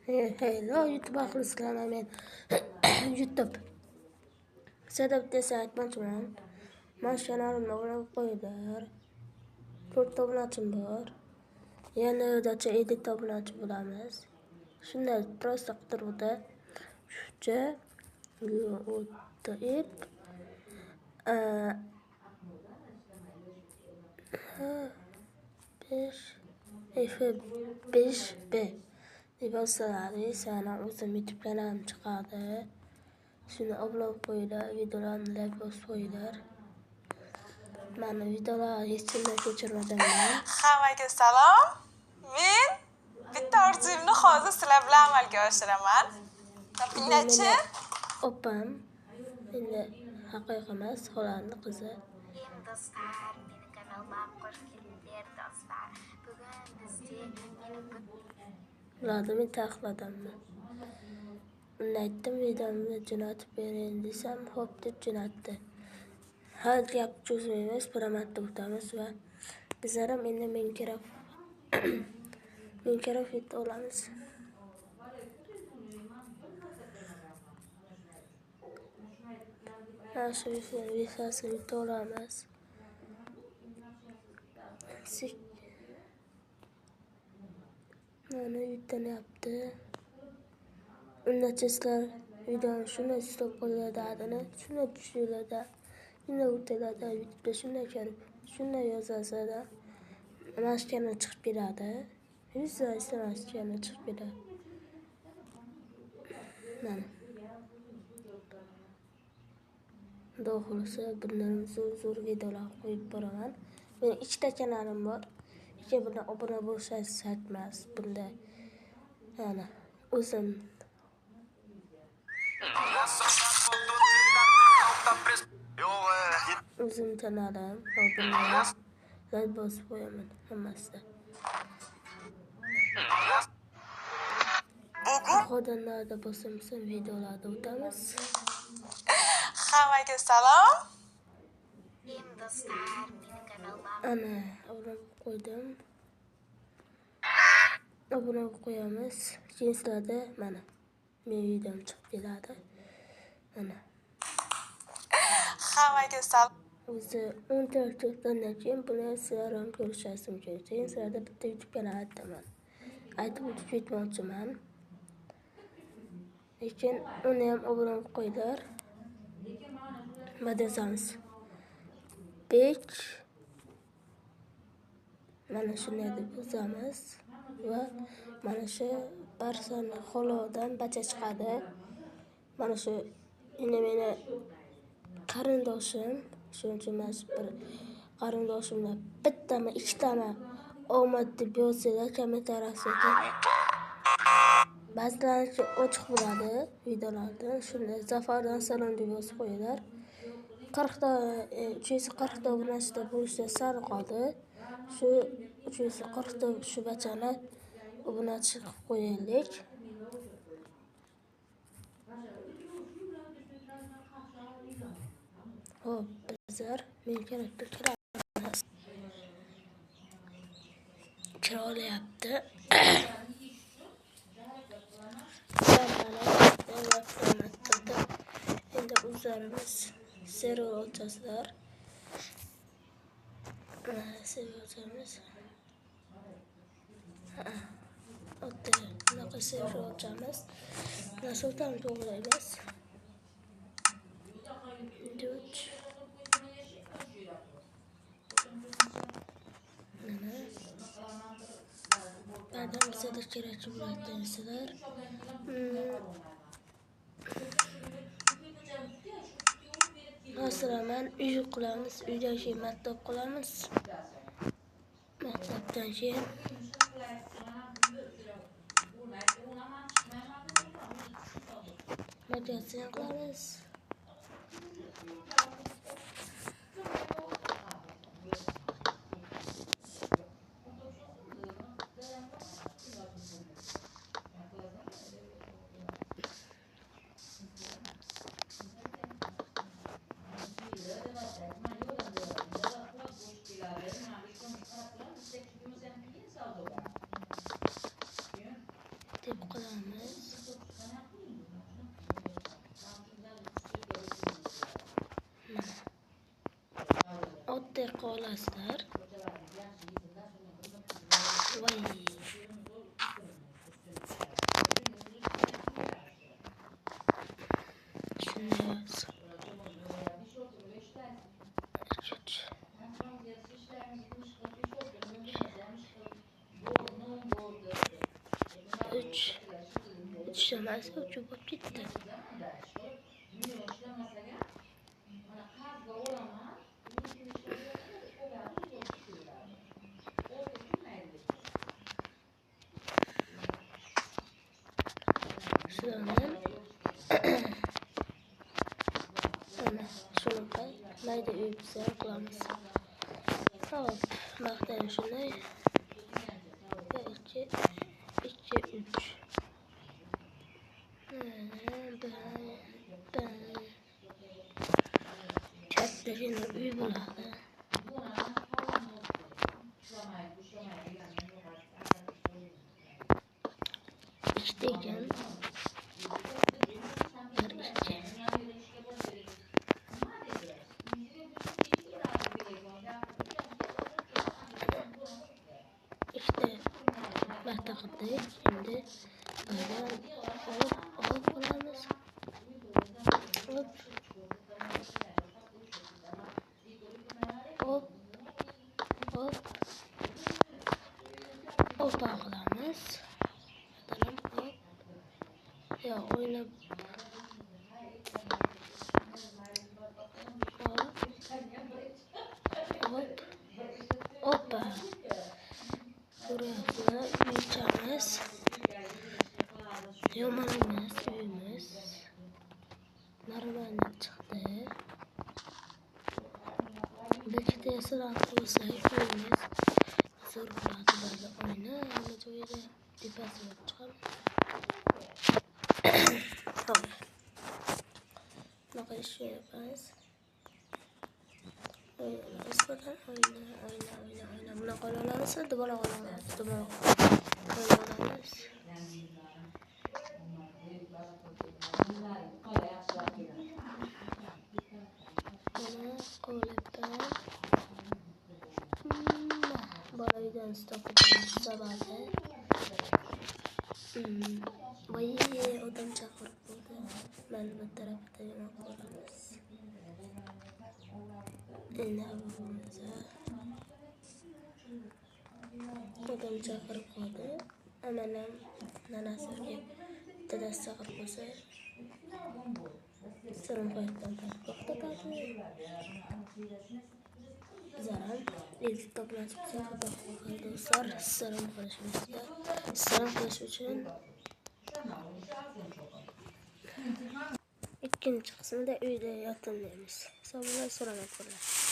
Hello YouTube ahlisilarga men YouTube setup desa aytmoqchiman. Mana kanalimni o'rab qo'yinglar. 4 obunachi bor. Yana yo'ldacha edit obunachi bo'lamiz. Shunday prosta qidiruvda shucha YouTube F5B deb yozsalar, sana o'zim YouTube kanalim chiqadi. Shuni obuna qo'yinglar, videolarni like bosib qo'yinglar. Mana videolar hech kimdan kechirmaganman. Hammaga salom. Men bitta orzuyimni hozir sizlar bilan amalga oshiraman. Topinglarchi? Opam endi haqiqiy emas, xolamning qizi. Dostlar, meni kanalimga xush kelibsizlar dostlar. Bugun bizga Ularni men taqiqladimmi? Unda aytdim, videomni jo'natib bering desam, xo'p deb jo'natdi. Har gap cho'zmaymiz, bir marta o'tamiz va bizlar ham endi Minecraft video olamiz. Shu videosini video olamiz. Mana yutanyapti. Unda sizlar videoni shunday stop qo'yiladi, shunday tushiradi, shunday o'tiladi, YouTube'da shunday ko'rib, shunday yozasada mashkana chiqib keladi. Yuzda mashkana chiqib keladi. Mana. Xulosa bundan zo'r videolar qo'yib boraman. Mening 2 ta kanalim bor. Ikki bilan obuna bo'lishingiz shart emas. Bunda mana o'zim kanalim, obuna like bosib qo'yaman hammasida. Xodanlarda bosamsa videolarda o'tamiz. Hammaga salom. dostlar, meni kanalimga Ana, obuna qo'ydim. Obuna qo'yamiz. Keyin mana men videom chiqib keladi. Mana. Hammaga salom. O'zi 14 kundan keyin buni sizlar ham ko'rishingiz mumkin. Keyin sizlarda bitta YouTube kanal aytaman. Aytib o'tib ketmoqchiman. Lekin uni ham obuna qo'yinglar. Madazamiz. Bek. Mana shunday deb yozamiz va mana shu barsani xolodan bacha chiqadi. Mana shu endi meni qarindoshim, shuning uchun men bir qarindoshimdan bittami, ikkitami omad deb yozsanglar kommentariyaga. Ba'zilarga ochiq bo'ladi videolarda. Shunday Zafardan salom deb yozib qo'yinglar. 340 ta obunachida bo'lishda sal qoldi. Shu 340 ta shu bachani obunachi qilib qo'yaylik. Hop, bizlar Minecraftga kiramiz. Kiralayapti. Endi o'zlarimiz server ochasizlar. Server ochamiz. Bunaqa server ochamiz. Nasotan to'g'rilaymiz. Ba'dan bizada kerak bo'ladi sizlar. Masalan, uy quramiz, uydan keyin maktab quramiz. Maktabdan keyin magazin quramiz. deb qilamiz. olasizlar. Voy. Shuni yoz. 3 ishlamas uchun bo'lib ketdi. Shuni shunaqa mayda uyibsa qilamiz. Hop, maqtani shunday. 2 3 kattagina uy bo'ladi. Ikkita ekan. Marta qildik. Endi olib qolamiz. Hop qilamiz. Ya o'ylab hoppa. Burasini yechamiz. Yomon emas uyimiz. Normalni chiqdi. Ikkita yashirin qilsak uyimiz zo'r bo'ladi. Ba'zi oyna hamma joyda tepasiga chiqadi. Hop. Bunaqa ish yapamiz. Oyna. Bunaqa olamiz, dubara olamiz. Boladan stokimiz sababi. Voy, odam chaqirib qo'ydi. Mana bu tarafda yana ko'ramiz. Endi odam chaqirib qo'ydi. Mana nanasiga dadasi chaqirib qo'ysa, sirim qo'yibdan to'xtatadi. Zaram ilk to'plashibsa xudo xohlasa do'stlar, sirim qilish uchun ikkinchi qismida uyda yotim deymiz. Hisoblar so'rab ko'ramiz.